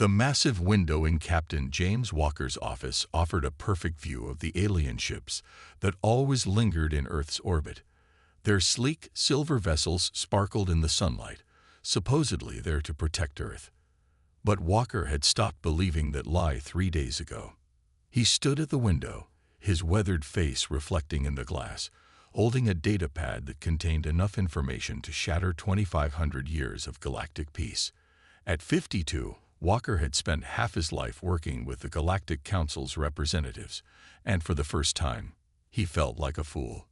The massive window in Captain James Walker's office offered a perfect view of the alien ships that always lingered in Earth's orbit. Their sleek, silver vessels sparkled in the sunlight, supposedly there to protect Earth. But Walker had stopped believing that lie 3 days ago. He stood at the window, his weathered face reflecting in the glass, holding a data pad that contained enough information to shatter 2,500 years of galactic peace. At 52, Walker had spent half his life working with the Galactic Council's representatives, and for the first time, he felt like a fool.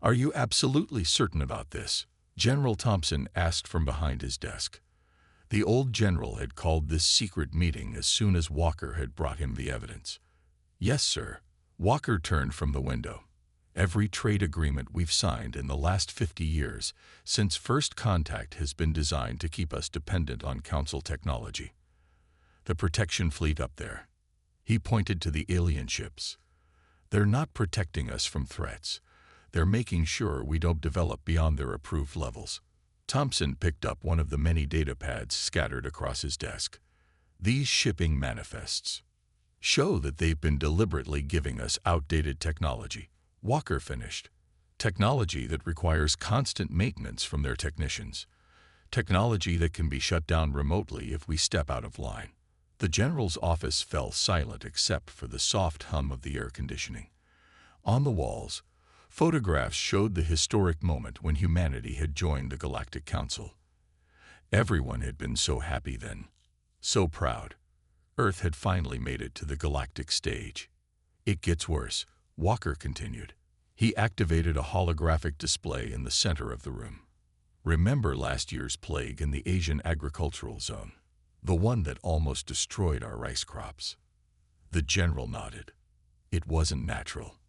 "Are you absolutely certain about this?" General Thompson asked from behind his desk. The old general had called this secret meeting as soon as Walker had brought him the evidence. "Yes, sir." Walker turned from the window. "Every trade agreement we've signed in the last 50 years, since first contact, has been designed to keep us dependent on Council technology. The protection fleet up there." He pointed to the alien ships. "They're not protecting us from threats. They're making sure we don't develop beyond their approved levels." Thompson picked up one of the many data pads scattered across his desk. "These shipping manifests show that they've been deliberately giving us outdated technology," Walker finished. "Technology that requires constant maintenance from their technicians. Technology that can be shut down remotely if we step out of line." The general's office fell silent except for the soft hum of the air conditioning. On the walls, photographs showed the historic moment when humanity had joined the Galactic Council. Everyone had been so happy then, so proud. Earth had finally made it to the galactic stage. "It gets worse," Walker continued. He activated a holographic display in the center of the room. "Remember last year's plague in the Asian agricultural zone? The one that almost destroyed our rice crops?" The general nodded. "It wasn't natural.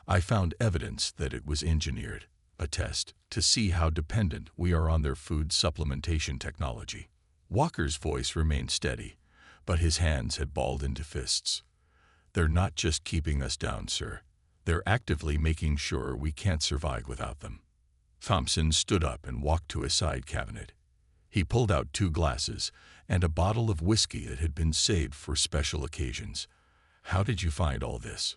I found evidence that it was engineered, a test to see how dependent we are on their food supplementation technology." Walker's voice remained steady, but his hands had balled into fists. "They're not just keeping us down, sir. They're actively making sure we can't survive without them." Thompson stood up and walked to a side cabinet. He pulled out 2 glasses and a bottle of whiskey that had been saved for special occasions. "How did you find all this?"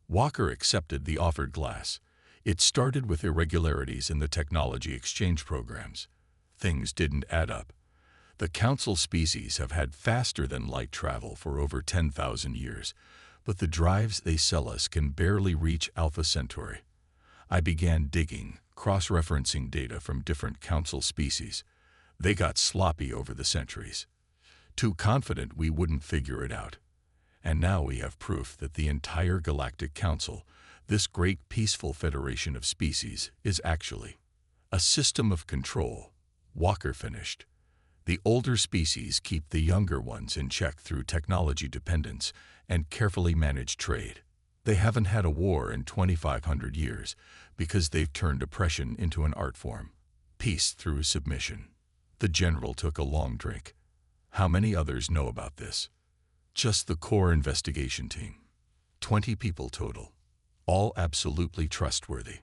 Walker accepted the offered glass. "It started with irregularities in the technology exchange programs. Things didn't add up. The Council species have had faster-than-light travel for over 10,000 years, but the drives they sell us can barely reach Alpha Centauri. I began digging, cross-referencing data from different Council species. They got sloppy over the centuries. Too confident we wouldn't figure it out. And now we have proof that the entire Galactic Council, this great peaceful federation of species, is actually a system of control," Walker finished. "The older species keep the younger ones in check through technology dependence and carefully managed trade. They haven't had a war in 2,500 years because they've turned oppression into an art form. Peace through submission." The general took a long drink. "How many others know about this?" "Just the core investigation team. 20 people total. All absolutely trustworthy."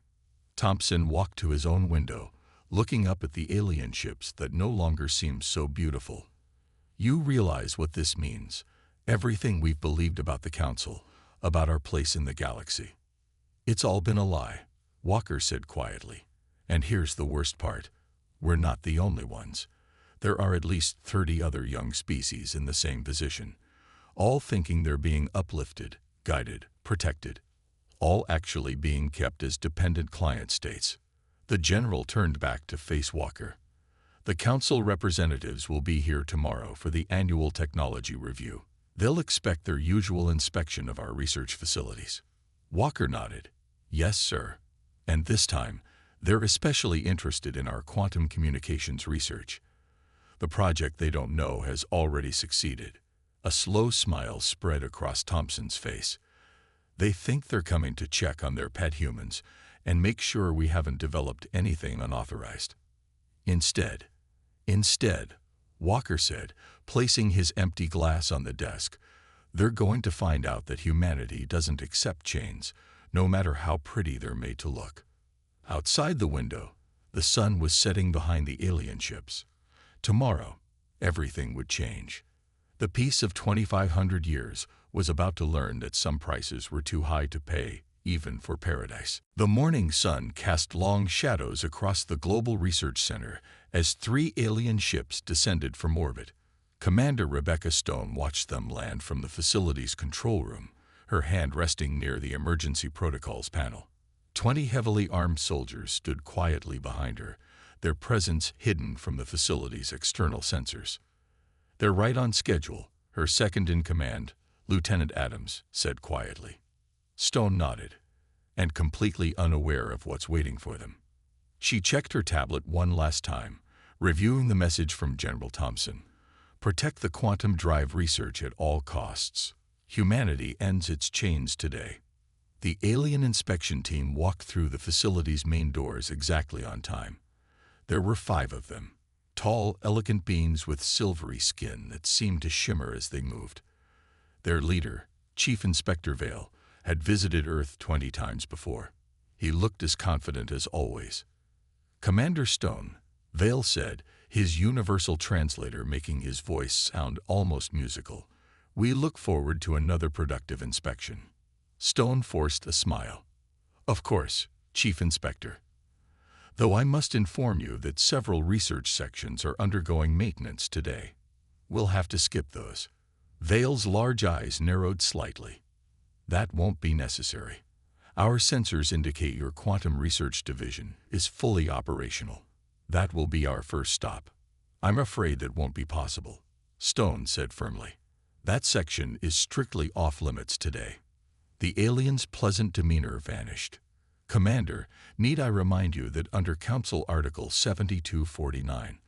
Thompson walked to his own window, looking up at the alien ships that no longer seemed so beautiful. "You realize what this means? Everything we've believed about the Council, about our place in the galaxy. It's all been a lie," Walker said quietly. "And here's the worst part. We're not the only ones. There are at least 30 other young species in the same position, all thinking they're being uplifted, guided, protected, all actually being kept as dependent client states." The general turned back to face Walker. "The Council representatives will be here tomorrow for the annual technology review. They'll expect their usual inspection of our research facilities." Walker nodded. "Yes, sir. And this time, they're especially interested in our quantum communications research. The project they don't know has already succeeded." A slow smile spread across Thompson's face. "They think they're coming to check on their pet humans and make sure we haven't developed anything unauthorized." Instead, Walker said, placing his empty glass on the desk, "they're going to find out that humanity doesn't accept chains, no matter how pretty they're made to look." Outside the window, the sun was setting behind the alien ships. Tomorrow, everything would change. The peace of 2,500 years was about to learn that some prices were too high to pay, even for paradise. The morning sun cast long shadows across the Global Research Center as 3 alien ships descended from orbit. Commander Rebecca Stone watched them land from the facility's control room, her hand resting near the emergency protocols panel. 20 heavily armed soldiers stood quietly behind her, their presence hidden from the facility's external sensors. "They're right on schedule," her second-in-command, Lieutenant Adams, said quietly. Stone nodded, and completely unaware of what's waiting for them. She checked her tablet one last time, reviewing the message from General Thompson. "Protect the quantum drive research at all costs. Humanity ends its chains today." The alien inspection team walked through the facility's main doors exactly on time. There were 5 of them, tall, elegant beings with silvery skin that seemed to shimmer as they moved. Their leader, Chief Inspector Vale, had visited Earth 20 times before. He looked as confident as always. "Commander Stone," Vale said, his universal translator making his voice sound almost musical, "we look forward to another productive inspection." Stone forced a smile. "Of course, Chief Inspector. Though I must inform you that several research sections are undergoing maintenance today. We'll have to skip those." Vale's large eyes narrowed slightly. "That won't be necessary. Our sensors indicate your quantum research division is fully operational. That will be our first stop." "I'm afraid that won't be possible," Stone said firmly. "That section is strictly off-limits today." The alien's pleasant demeanor vanished. "Commander, need I remind you that under Council Article 7249,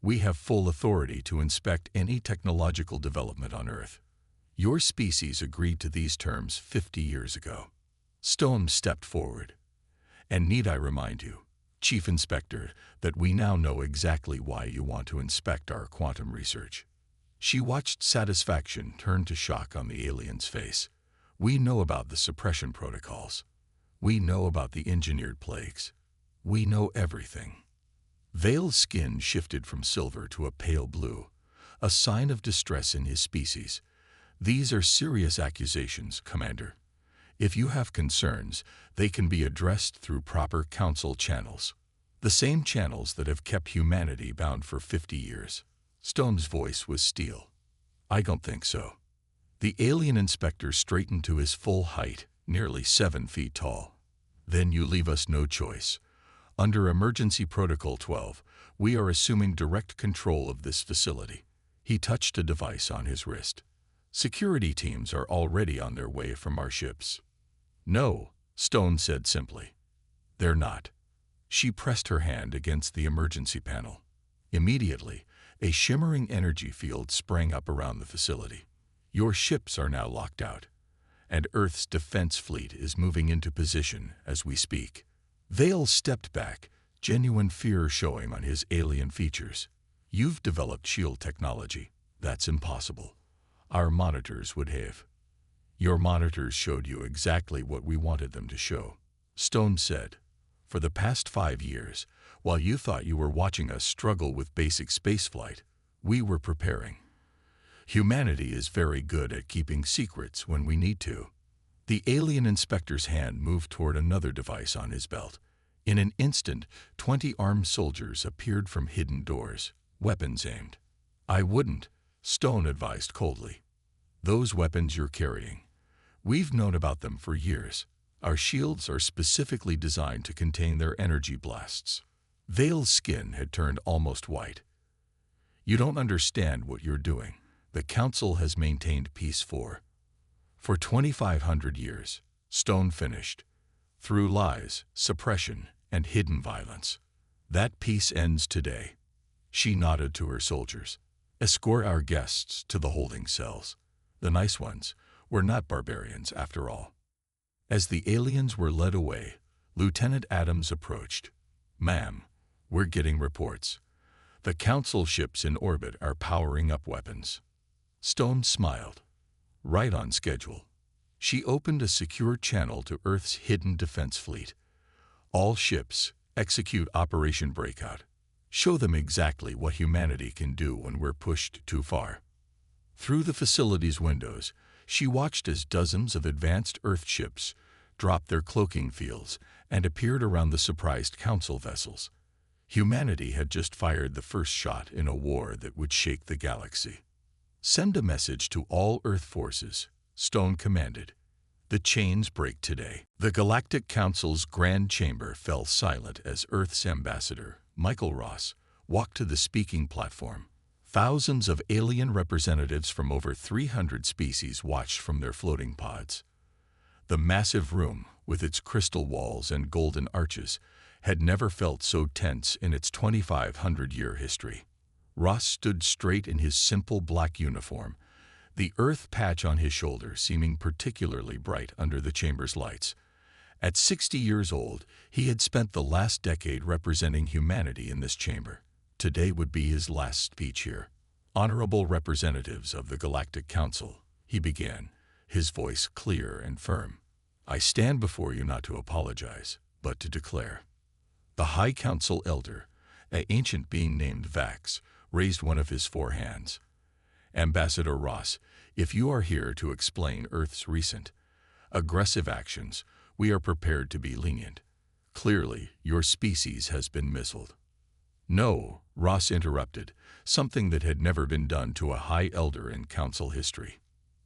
we have full authority to inspect any technological development on Earth. Your species agreed to these terms 50 years ago." Stone stepped forward. "And need I remind you, Chief Inspector, that we now know exactly why you want to inspect our quantum research." She watched satisfaction turn to shock on the alien's face. "We know about the suppression protocols. We know about the engineered plagues. We know everything." Vale's skin shifted from silver to a pale blue, a sign of distress in his species. "These are serious accusations, Commander. If you have concerns, they can be addressed through proper council channels. The same channels that have kept humanity bound for 50 years. Stone's voice was steel. "I don't think so." The alien inspector straightened to his full height, nearly 7 feet tall. "Then you leave us no choice. Under Emergency Protocol 12, we are assuming direct control of this facility." He touched a device on his wrist. "Security teams are already on their way from our ships." "No," Stone said simply. "They're not." She pressed her hand against the emergency panel. Immediately, a shimmering energy field sprang up around the facility. "Your ships are now locked out, and Earth's defense fleet is moving into position as we speak." Vale stepped back, genuine fear showing on his alien features. "You've developed shield technology. That's impossible. Our monitors would have." "Your monitors showed you exactly what we wanted them to show," Stone said. "For the past 5 years, while you thought you were watching us struggle with basic spaceflight, we were preparing. Humanity is very good at keeping secrets when we need to." The alien inspector's hand moved toward another device on his belt. In an instant, 20 armed soldiers appeared from hidden doors, weapons aimed. "I wouldn't," Stone advised coldly. "Those weapons you're carrying, we've known about them for years. Our shields are specifically designed to contain their energy blasts." Vale's skin had turned almost white. "You don't understand what you're doing. The Council has maintained peace for 2,500 years, Stone finished. "Through lies, suppression, and hidden violence. That peace ends today." She nodded to her soldiers. "Escort our guests to the holding cells. The nice ones. We're not barbarians, after all." As the aliens were led away, Lieutenant Adams approached. "Ma'am, we're getting reports. The Council ships in orbit are powering up weapons." Stone smiled. "Right on schedule." She opened a secure channel to Earth's hidden defense fleet. "All ships, execute Operation Breakout. Show them exactly what humanity can do when we're pushed too far." Through the facility's windows, she watched as dozens of advanced Earth ships dropped their cloaking fields and appeared around the surprised Council vessels. Humanity had just fired the first shot in a war that would shake the galaxy. "Send a message to all Earth forces," Stone commanded. "The chains break today." The Galactic Council's Grand Chamber fell silent as Earth's ambassador, Michael Ross, walked to the speaking platform. Thousands of alien representatives from over 300 species watched from their floating pods. The massive room, with its crystal walls and golden arches, had never felt so tense in its 2,500-year history. Ross stood straight in his simple black uniform, the Earth patch on his shoulder seeming particularly bright under the chamber's lights. At 60 years old, he had spent the last decade representing humanity in this chamber. Today would be his last speech here. "Honorable representatives of the Galactic Council," he began, his voice clear and firm. "I stand before you not to apologize, but to declare." The High Council Elder, an ancient being named Vax, raised one of his 4 hands. "Ambassador Ross, if you are here to explain Earth's recent, aggressive actions, we are prepared to be lenient. Clearly, your species has been missiled." "No," Ross interrupted, something that had never been done to a High Elder in Council history.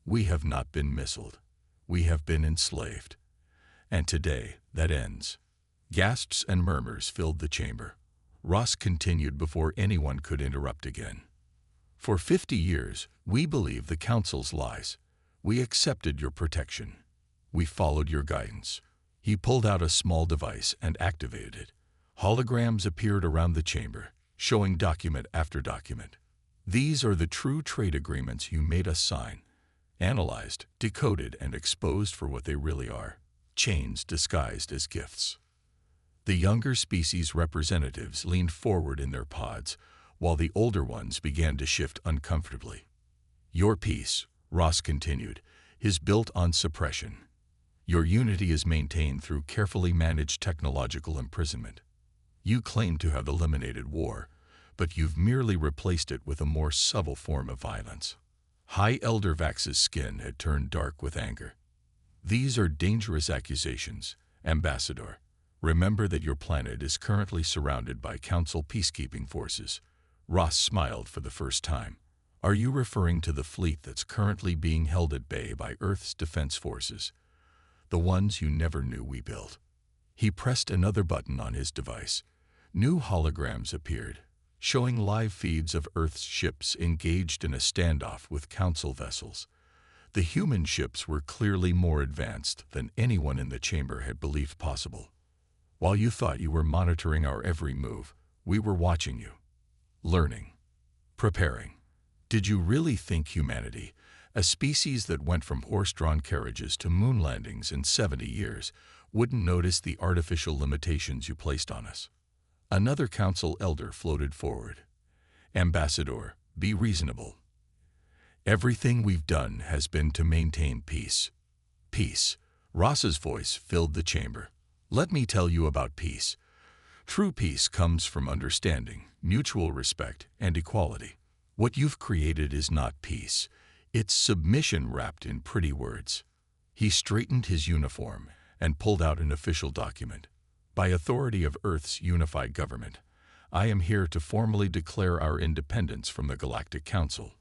"We have not been missiled. We have been enslaved. And today, that ends." Gasps and murmurs filled the chamber. Ross continued before anyone could interrupt again. "For 50 years, we believed the Council's lies. We accepted your protection. We followed your guidance." He pulled out a small device and activated it. Holograms appeared around the chamber, showing document after document. "These are the true trade agreements you made us sign, analyzed, decoded, and exposed for what they really are, chains disguised as gifts." The younger species representatives leaned forward in their pods, while the older ones began to shift uncomfortably. "Your peace," Ross continued, "is built on suppression. Your unity is maintained through carefully managed technological imprisonment. You claim to have eliminated war, but you've merely replaced it with a more subtle form of violence." High Elder Vax's skin had turned dark with anger. "These are dangerous accusations, Ambassador. Remember that your planet is currently surrounded by Council peacekeeping forces." Ross smiled for the first time. "Are you referring to the fleet that's currently being held at bay by Earth's defense forces? The ones you never knew we built?" He pressed another button on his device. New holograms appeared, showing live feeds of Earth's ships engaged in a standoff with Council vessels. The human ships were clearly more advanced than anyone in the chamber had believed possible. "While you thought you were monitoring our every move, we were watching you, learning, preparing. Did you really think humanity, a species that went from horse-drawn carriages to moon landings in 70 years, wouldn't notice the artificial limitations you placed on us?" Another Council Elder floated forward. "Ambassador, be reasonable. Everything we've done has been to maintain peace." "Peace." Ross's voice filled the chamber. "Let me tell you about peace. True peace comes from understanding, mutual respect, and equality. What you've created is not peace. It's submission wrapped in pretty words." He straightened his uniform and pulled out an official document. "By authority of Earth's unified government, I am here to formally declare our independence from the Galactic Council.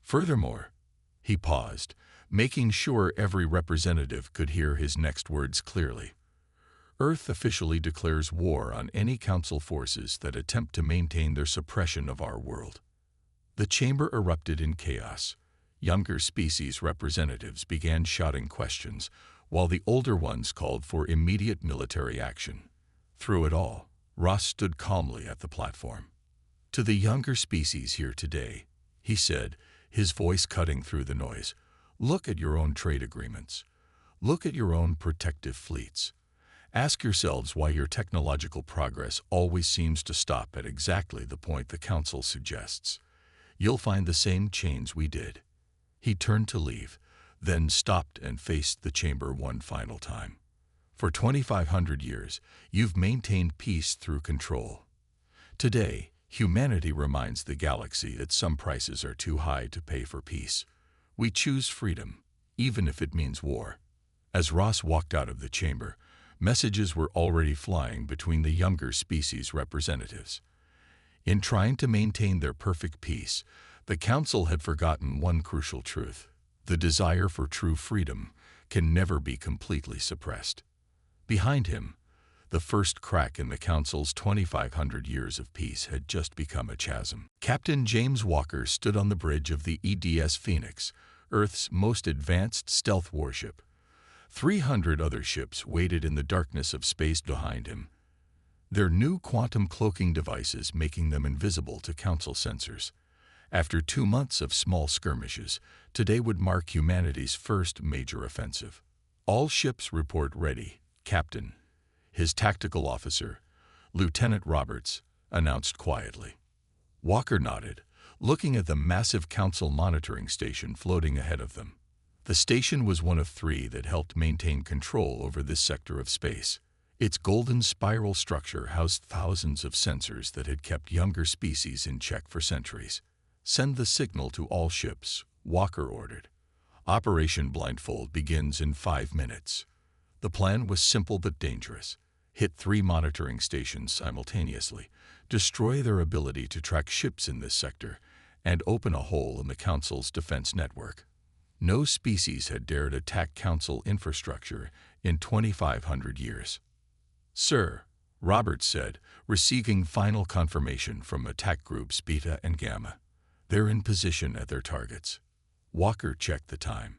Furthermore," he paused, making sure every representative could hear his next words clearly, "Earth officially declares war on any Council forces that attempt to maintain their suppression of our world." The chamber erupted in chaos. Younger species representatives began shouting questions, while the older ones called for immediate military action. Through it all, Ross stood calmly at the platform. "To the younger species here today," he said, his voice cutting through the noise, "look at your own trade agreements. Look at your own protective fleets. Ask yourselves why your technological progress always seems to stop at exactly the point the Council suggests. You'll find the same chains we did." He turned to leave, then stopped and faced the chamber one final time. "For 2,500 years, you've maintained peace through control. Today, Humanity reminds the galaxy that some prices are too high to pay for peace. We choose freedom, even if it means war. As Ross walked out of the chamber, messages were already flying between the younger species representatives. In trying to maintain their perfect peace, the Council had forgotten one crucial truth: the desire for true freedom can never be completely suppressed. Behind him, the first crack in the Council's 2,500 years of peace had just become a chasm. Captain James Walker stood on the bridge of the EDS Phoenix, Earth's most advanced stealth warship. 300 other ships waited in the darkness of space behind him, their new quantum cloaking devices making them invisible to Council sensors. After 2 months of small skirmishes, today would mark humanity's first major offensive. All ships report ready, Captain. His tactical officer, Lieutenant Roberts, announced quietly. Walker nodded, looking at the massive Council monitoring station floating ahead of them. The station was one of 3 that helped maintain control over this sector of space. Its golden spiral structure housed thousands of sensors that had kept younger species in check for centuries. "Send the signal to all ships," Walker ordered. "Operation Blindfold begins in 5 minutes." The plan was simple but dangerous. Hit 3 monitoring stations simultaneously, destroy their ability to track ships in this sector, and open a hole in the Council's defense network. No species had dared attack Council infrastructure in 2,500 years. "Sir," Roberts said, receiving final confirmation from attack groups Beta and Gamma. "They're in position at their targets." Walker checked the time.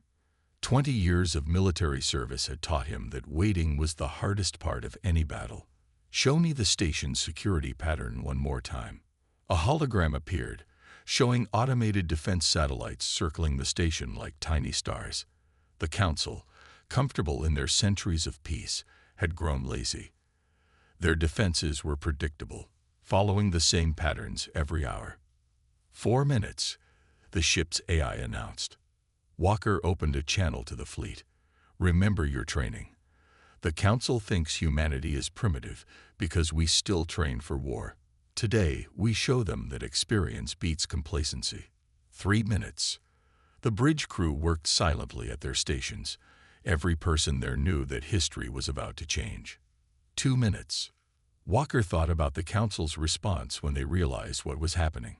20 years of military service had taught him that waiting was the hardest part of any battle. "Show me the station's security pattern one more time." A hologram appeared, showing automated defense satellites circling the station like tiny stars. The Council, comfortable in their centuries of peace, had grown lazy. Their defenses were predictable, following the same patterns every hour. 4 minutes, the ship's AI announced. Walker opened a channel to the fleet. "Remember your training. The Council thinks humanity is primitive because we still train for war. Today, we show them that experience beats complacency." 3 minutes. The bridge crew worked silently at their stations. Every person there knew that history was about to change. 2 minutes. Walker thought about the Council's response when they realized what was happening.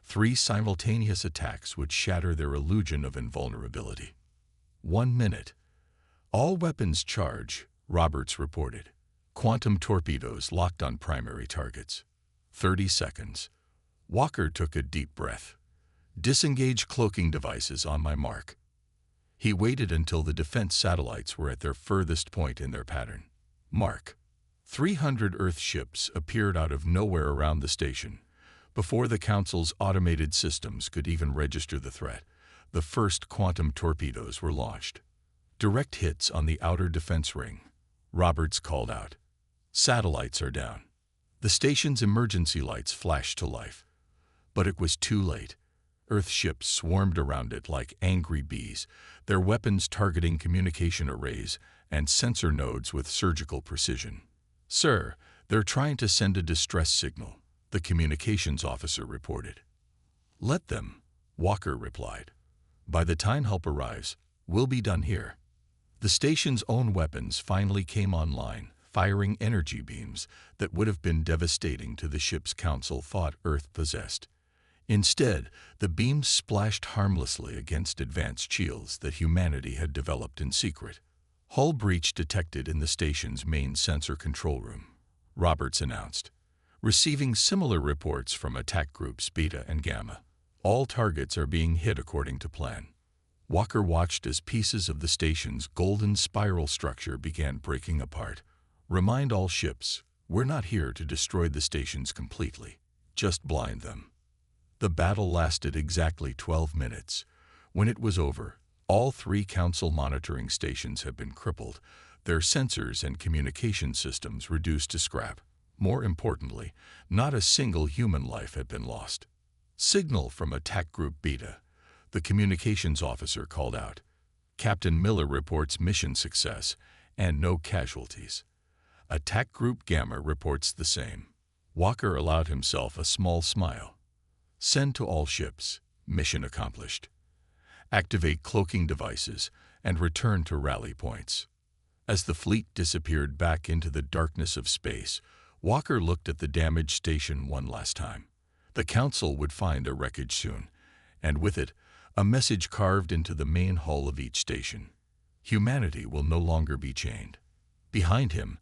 3 simultaneous attacks would shatter their illusion of invulnerability. 1 minute. "All weapons charge," Roberts reported. "Quantum torpedoes locked on primary targets." 30 seconds. Walker took a deep breath. "Disengage cloaking devices on my mark." He waited until the defense satellites were at their furthest point in their pattern. Mark. 300 Earth ships appeared out of nowhere around the station. Before the Council's automated systems could even register the threat, the first quantum torpedoes were launched. "Direct hits on the outer defense ring," Roberts called out. "Satellites are down." The station's emergency lights flashed to life. But it was too late. Earth ships swarmed around it like angry bees, their weapons targeting communication arrays and sensor nodes with surgical precision. "Sir, they're trying to send a distress signal," the communications officer reported. "Let them," Walker replied. "By the time help arrives, we'll be done here." The station's own weapons finally came online, firing energy beams that would have been devastating to the ships Council thought Earth possessed. Instead, the beams splashed harmlessly against advanced shields that humanity had developed in secret. "Hull breach detected in the station's main sensor control room," Roberts announced, receiving similar reports from attack groups Beta and Gamma. "All targets are being hit according to plan." Walker watched as pieces of the station's golden spiral structure began breaking apart. "Remind all ships, we're not here to destroy the stations completely, just blind them." The battle lasted exactly 12 minutes. When it was over, all 3 Council monitoring stations had been crippled, their sensors and communication systems reduced to scrap. More importantly, not a single human life had been lost. "Signal from Attack Group Beta," the communications officer called out. "Captain Miller reports mission success and no casualties." Attack Group Gamma reports the same. Walker allowed himself a small smile. Send to all ships. Mission accomplished. Activate cloaking devices and return to rally points. As the fleet disappeared back into the darkness of space, Walker looked at the damaged station one last time. The Council would find a wreckage soon, and with it, a message carved into the main hull of each station. Humanity will no longer be chained. Behind him,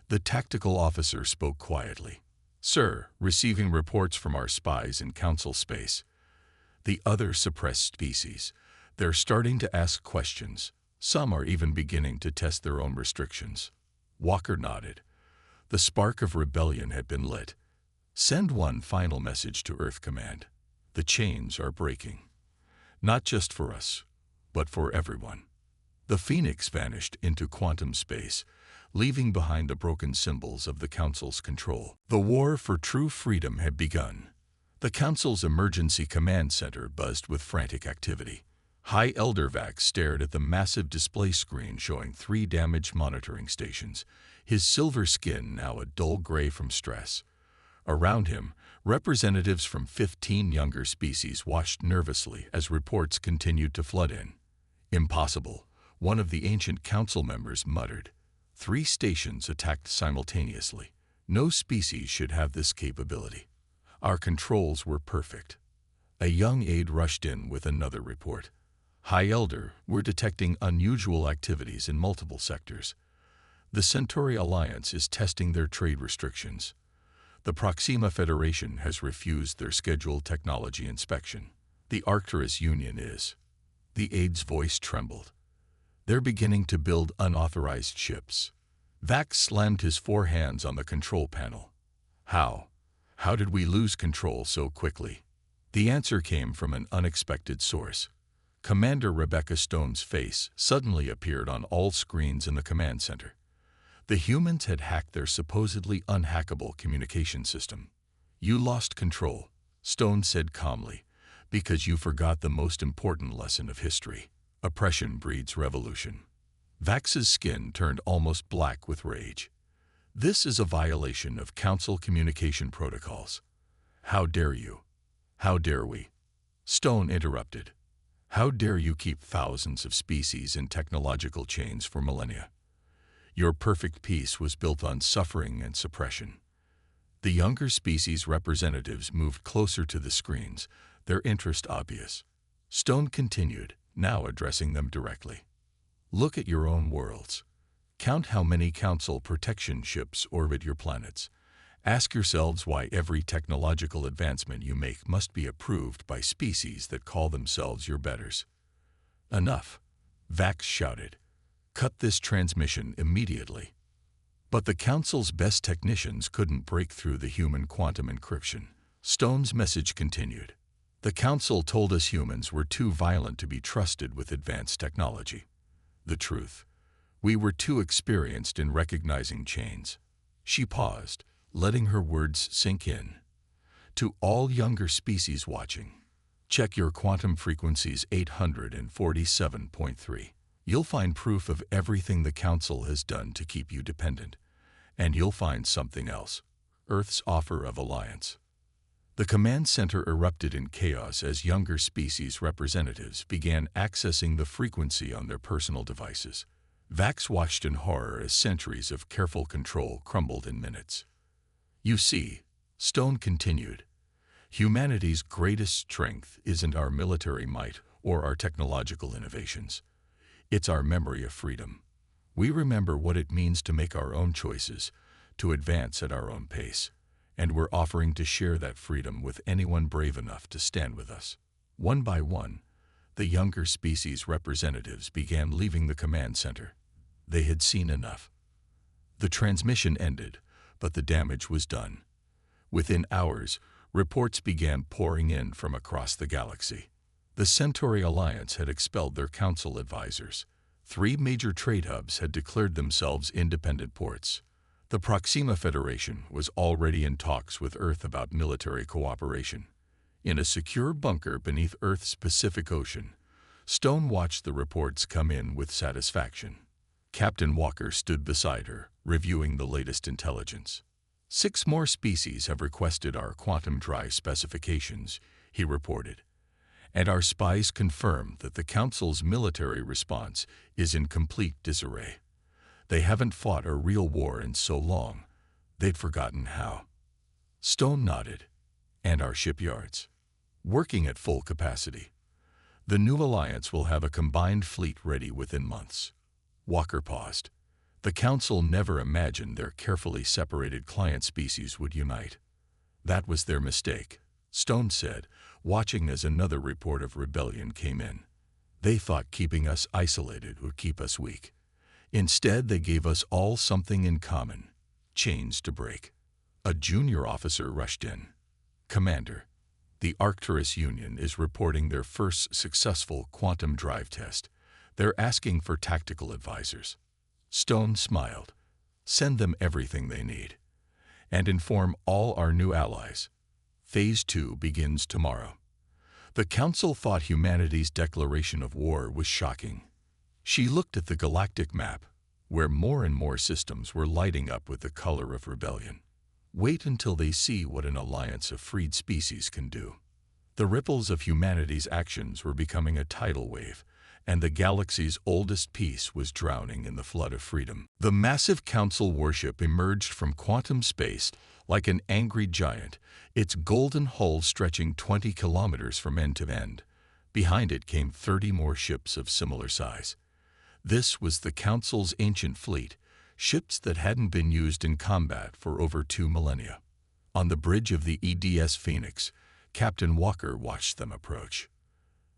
the tactical officer spoke quietly. Sir, receiving reports from our spies in Council space. The other suppressed species. They're starting to ask questions. Some are even beginning to test their own restrictions. Walker nodded. The spark of rebellion had been lit. Send one final message to Earth Command. The chains are breaking. Not just for us, but for everyone. The Phoenix vanished into quantum space, leaving behind the broken symbols of the Council's control. The war for true freedom had begun. The Council's emergency command center buzzed with frantic activity. High Elder Vax stared at the massive display screen showing 3 damaged monitoring stations, his silver skin now a dull gray from stress. Around him, representatives from 15 younger species watched nervously as reports continued to flood in. Impossible, one of the ancient council members muttered. 3 stations attacked simultaneously. No species should have this capability. Our controls were perfect. A young aide rushed in with another report. High Elder, we're detecting unusual activities in multiple sectors. The Centauri Alliance is testing their trade restrictions. The Proxima Federation has refused their scheduled technology inspection. The Arcturus Union is. The aide's voice trembled. They're beginning to build unauthorized ships. Vax slammed his 4 hands on the control panel. How? How did we lose control so quickly? The answer came from an unexpected source. Commander Rebecca Stone's face suddenly appeared on all screens in the command center. The humans had hacked their supposedly unhackable communication system. You lost control, Stone said calmly, because you forgot the most important lesson of history. Oppression breeds revolution. Vax's skin turned almost black with rage. This is a violation of Council communication protocols. How dare you? How dare we? Stone interrupted. How dare you keep thousands of species in technological chains for millennia? Your perfect peace was built on suffering and suppression. The younger species representatives moved closer to the screens, their interest obvious. Stone continued, now addressing them directly. Look at your own worlds. Count how many Council protection ships orbit your planets. Ask yourselves why every technological advancement you make must be approved by species that call themselves your betters. Enough, Vax shouted. Cut this transmission immediately. But the Council's best technicians couldn't break through the human quantum encryption. Stone's message continued. The Council told us humans were too violent to be trusted with advanced technology. The truth. We were too experienced in recognizing chains. She paused, letting her words sink in. To all younger species watching, check your quantum frequencies 847.3. You'll find proof of everything the Council has done to keep you dependent. And you'll find something else, Earth's offer of alliance. The command center erupted in chaos as younger species representatives began accessing the frequency on their personal devices. Vax watched in horror as centuries of careful control crumbled in minutes. You see, Stone continued, humanity's greatest strength isn't our military might or our technological innovations. It's our memory of freedom. We remember what it means to make our own choices, to advance at our own pace, and we're offering to share that freedom with anyone brave enough to stand with us. One by one, the younger species representatives began leaving the command center. They had seen enough. The transmission ended, but the damage was done. Within hours, reports began pouring in from across the galaxy. The Centauri Alliance had expelled their Council advisors. 3 major trade hubs had declared themselves independent ports. The Proxima Federation was already in talks with Earth about military cooperation. In a secure bunker beneath Earth's Pacific Ocean, Stone watched the reports come in with satisfaction. Captain Walker stood beside her, reviewing the latest intelligence. 6 more species have requested our quantum drive specifications, he reported, and our spies confirm that the Council's military response is in complete disarray. They haven't fought a real war in so long, they'd forgotten how. Stone nodded. And our shipyards? Working at full capacity. The new alliance will have a combined fleet ready within months. Walker paused. The Council never imagined their carefully separated client species would unite. That was their mistake, Stone said, watching as another report of rebellion came in. They thought keeping us isolated would keep us weak. Instead, they gave us all something in common, chains to break. A junior officer rushed in. Commander, the Arcturus Union is reporting their first successful quantum drive test. They're asking for tactical advisors. Stone smiled. Send them everything they need. And inform all our new allies. Phase 2 begins tomorrow. The Council thought humanity's declaration of war was shocking. She looked at the galactic map, where more and more systems were lighting up with the color of rebellion. Wait until they see what an alliance of freed species can do. The ripples of humanity's actions were becoming a tidal wave, and the galaxy's oldest peace was drowning in the flood of freedom. The massive Council warship emerged from quantum space like an angry giant, its golden hull stretching 20 kilometers from end to end. Behind it came 30 more ships of similar size. This was the Council's ancient fleet, ships that hadn't been used in combat for over 2 millennia. On the bridge of the EDS Phoenix, Captain Walker watched them approach.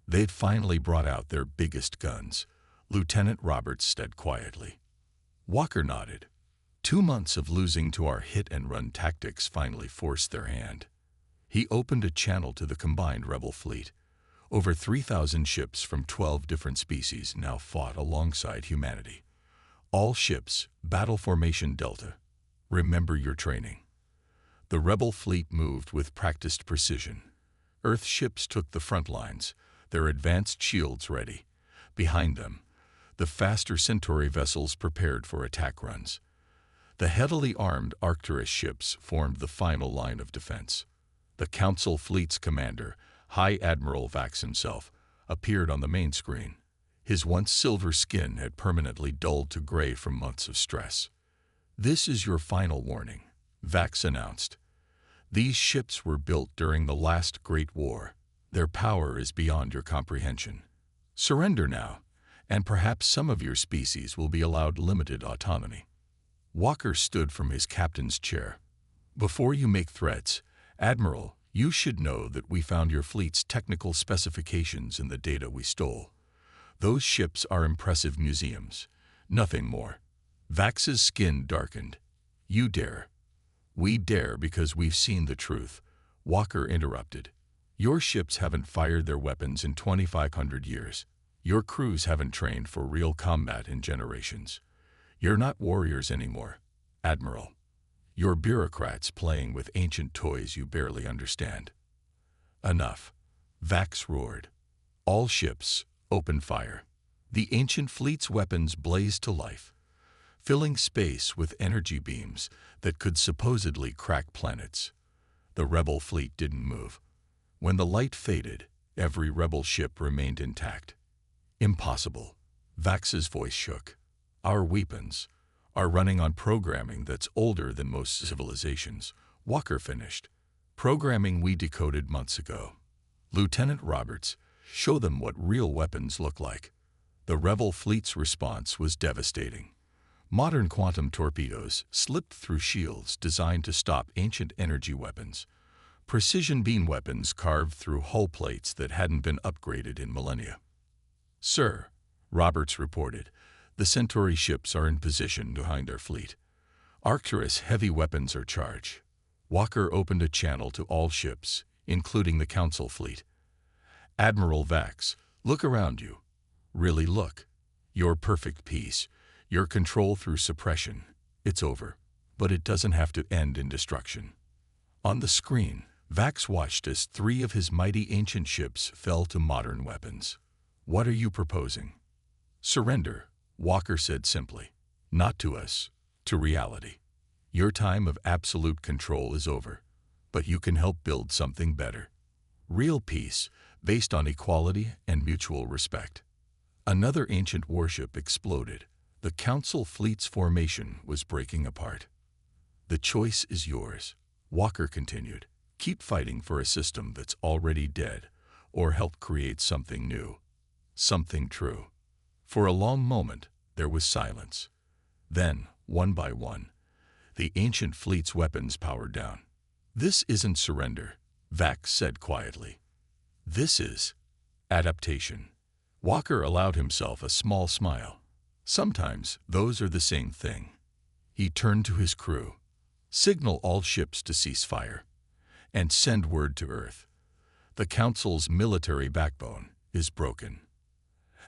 They'd finally brought out their biggest guns, Lieutenant Roberts said quietly. Walker nodded. 2 months of losing to our hit-and-run tactics finally forced their hand. He opened a channel to the combined rebel fleet. Over 3,000 ships from 12 different species now fought alongside humanity. All ships, Battle Formation Delta. Remember your training. The rebel fleet moved with practiced precision. Earth ships took the front lines, their advanced shields ready. Behind them, the faster Centauri vessels prepared for attack runs. The heavily armed Arcturus ships formed the final line of defense. The Council fleet's commander, High Admiral Vax himself, appeared on the main screen. His once silver skin had permanently dulled to gray from months of stress. "This is your final warning," Vax announced. "These ships were built during the last Great War. Their power is beyond your comprehension. Surrender now, and perhaps some of your species will be allowed limited autonomy." Walker stood from his captain's chair. "Before you make threats, Admiral, you should know that we found your fleet's technical specifications in the data we stole. Those ships are impressive museums, nothing more." Vax's skin darkened. "You dare." "We dare because we've seen the truth," Walker interrupted. "Your ships haven't fired their weapons in 2,500 years. Your crews haven't trained for real combat in generations. You're not warriors anymore, Admiral. You're bureaucrats playing with ancient toys you barely understand." "Enough," Vax roared. All ships, open fire. The ancient fleet's weapons blazed to life, filling space with energy beams that could supposedly crack planets. The rebel fleet didn't move. When the light faded, every rebel ship remained intact. "Impossible." Vax's voice shook. "Our weapons are running on programming that's older than most civilizations," Walker finished. "Programming we decoded months ago. Lieutenant Roberts, show them what real weapons look like." The rebel fleet's response was devastating. Modern quantum torpedoes slipped through shields designed to stop ancient energy weapons. Precision beam weapons carved through hull plates that hadn't been upgraded in millennia. "Sir," Roberts reported, "the Centauri ships are in position behind our fleet. Arcturus heavy weapons are charged." Walker opened a channel to all ships, including the Council fleet. "Admiral Vax, look around you. Really look. Your perfect peace, your control through suppression, it's over. But it doesn't have to end in destruction." On the screen, Vax watched as 3 of his mighty ancient ships fell to modern weapons. "What are you proposing?" "Surrender," Walker said simply. "Not to us, to reality. Your time of absolute control is over, but you can help build something better. Real peace, based on equality and mutual respect. Another ancient warship exploded. The Council fleet's formation was breaking apart. The choice is yours, Walker continued. Keep fighting for a system that's already dead, or help create something new, something true. For a long moment, there was silence. Then, one by one, the ancient fleet's weapons powered down. This isn't surrender, Vax said quietly. This is adaptation. Walker allowed himself a small smile. Sometimes those are the same thing. He turned to his crew. Signal all ships to cease fire and send word to Earth. The Council's military backbone is broken.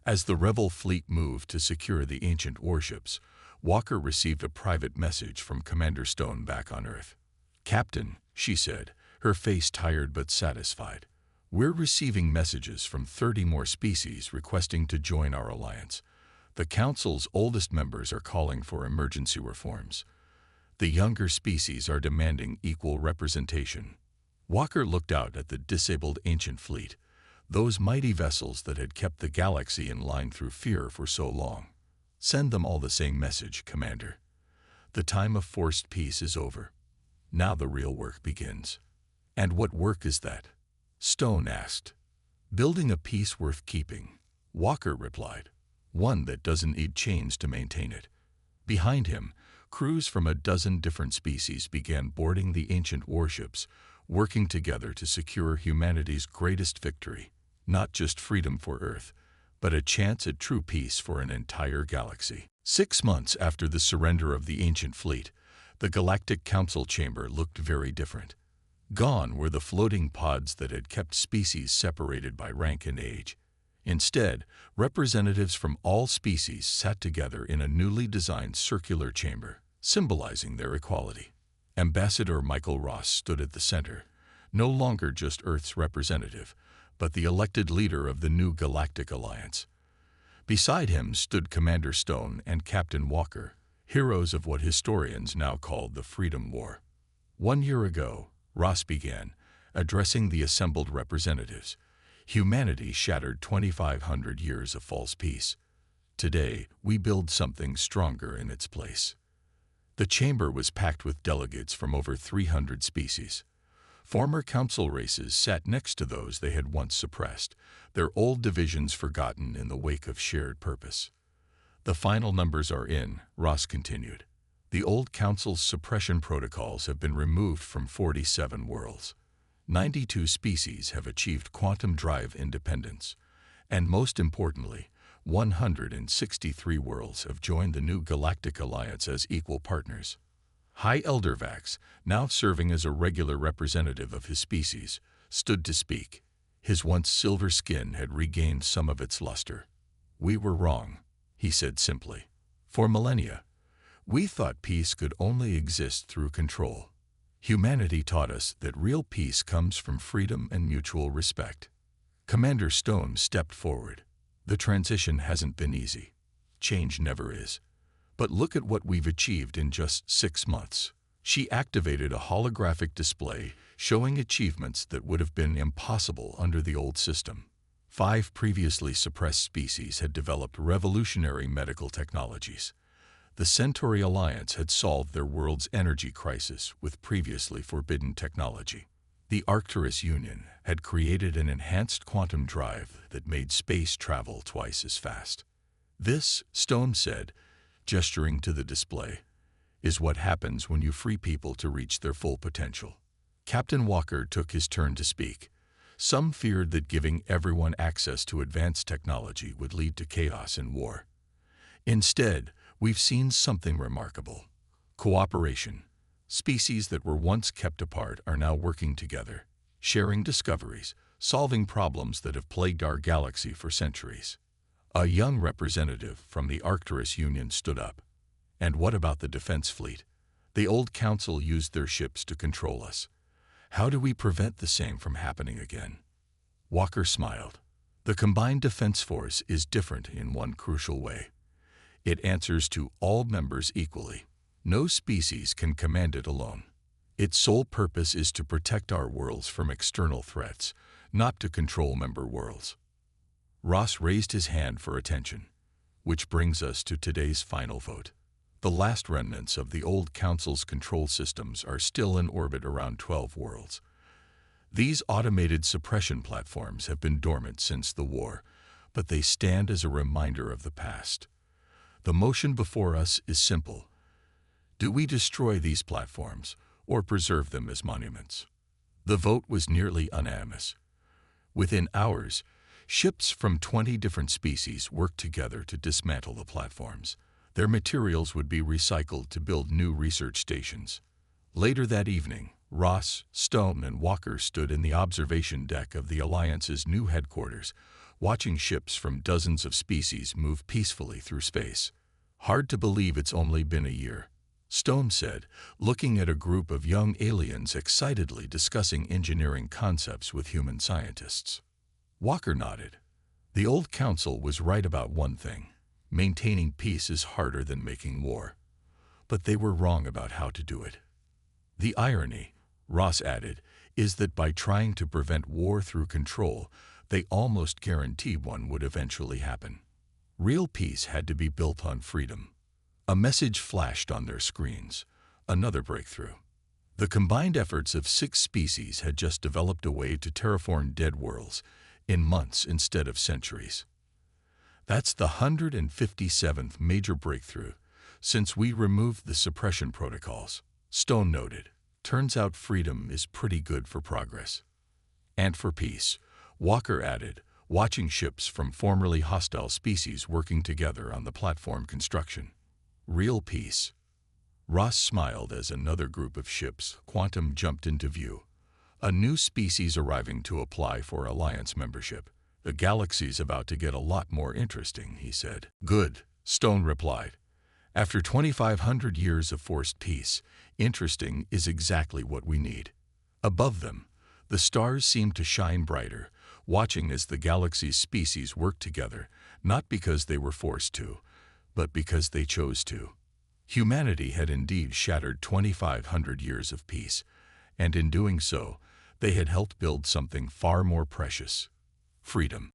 As the rebel fleet moved to secure the ancient warships, Walker received a private message from Commander Stone back on Earth. Captain, she said, her face tired but satisfied. We're receiving messages from 30 more species requesting to join our alliance. The Council's oldest members are calling for emergency reforms. The younger species are demanding equal representation. Walker looked out at the disabled ancient fleet, those mighty vessels that had kept the galaxy in line through fear for so long. Send them all the same message, Commander. The time of forced peace is over. Now the real work begins. And what work is that? Stone asked. Building a peace worth keeping, Walker replied. One that doesn't need chains to maintain it. Behind him, crews from a dozen different species began boarding the ancient warships, working together to secure humanity's greatest victory, not just freedom for Earth, but a chance at true peace for an entire galaxy. 6 months after the surrender of the ancient fleet, the Galactic Council chamber looked very different. Gone were the floating pods that had kept species separated by rank and age. Instead, representatives from all species sat together in a newly designed circular chamber, symbolizing their equality. Ambassador Michael Ross stood at the center, no longer just Earth's representative, but the elected leader of the new Galactic Alliance. Beside him stood Commander Stone and Captain Walker, heroes of what historians now call the Freedom War. 1 year ago, Ross began, addressing the assembled representatives. Humanity shattered 2,500 years of false peace. Today, we build something stronger in its place. The chamber was packed with delegates from over 300 species. Former council races sat next to those they had once suppressed, their old divisions forgotten in the wake of shared purpose. The final numbers are in, Ross continued. The old council's suppression protocols have been removed from 47 worlds. 92 species have achieved quantum drive independence, and most importantly, 163 worlds have joined the new Galactic Alliance as equal partners. High Elder Vax, now serving as a regular representative of his species, stood to speak. His once silver skin had regained some of its luster. We were wrong, he said simply. For millennia, we thought peace could only exist through control. Humanity taught us that real peace comes from freedom and mutual respect. Commander Stone stepped forward. The transition hasn't been easy. Change never is. But look at what we've achieved in just 6 months. She activated a holographic display showing achievements that would have been impossible under the old system. 5 previously suppressed species had developed revolutionary medical technologies. The Centauri Alliance had solved their world's energy crisis with previously forbidden technology. The Arcturus Union had created an enhanced quantum drive that made space travel twice as fast. This, Stone said, gesturing to the display, is what happens when you free people to reach their full potential. Captain Walker took his turn to speak. Some feared that giving everyone access to advanced technology would lead to chaos and war. Instead, we've seen something remarkable. Cooperation. Species that were once kept apart are now working together, sharing discoveries, solving problems that have plagued our galaxy for centuries. A young representative from the Arcturus Union stood up. And what about the defense fleet? The old council used their ships to control us. How do we prevent the same from happening again? Walker smiled. The combined defense force is different in one crucial way. It answers to all members equally, No species can command it alone. Its sole purpose is to protect our worlds from external threats, not to control member worlds. Ross raised his hand for attention, which brings us to today's final vote. The last remnants of the old Council's control systems are still in orbit around 12 worlds. These automated suppression platforms have been dormant since the war, but they stand as a reminder of the past. The motion before us is simple. Do we destroy these platforms or preserve them as monuments? The vote was nearly unanimous. Within hours, ships from 20 different species worked together to dismantle the platforms. Their materials would be recycled to build new research stations. Later that evening, Ross, Stone, and Walker stood in the observation deck of the Alliance's new headquarters, watching ships from dozens of species move peacefully through space. "Hard to believe it's only been a year," Stone said, looking at a group of young aliens excitedly discussing engineering concepts with human scientists. Walker nodded. The old Council was right about one thing. Maintaining peace is harder than making war. But they were wrong about how to do it. The irony, Ross added, is that by trying to prevent war through control, they almost guaranteed one would eventually happen. Real peace had to be built on freedom. A message flashed on their screens. Another breakthrough. The combined efforts of 6 species had just developed a way to terraform dead worlds in months instead of centuries. That's the 157th major breakthrough since we removed the suppression protocols, Stone noted. Turns out freedom is pretty good for progress. And for peace, Walker added, watching ships from formerly hostile species working together on the platform construction. Real peace. Ross smiled as another group of ships, Quantum, jumped into view. A new species arriving to apply for Alliance membership. "The galaxy's about to get a lot more interesting," he said. "Good," Stone replied. "After 2,500 years of forced peace, interesting is exactly what we need." Above them, the stars seemed to shine brighter, watching as the galaxy's species worked together, not because they were forced to, but because they chose to. Humanity had indeed shattered 2,500 years of peace, and in doing so, they had helped build something far more precious: freedom.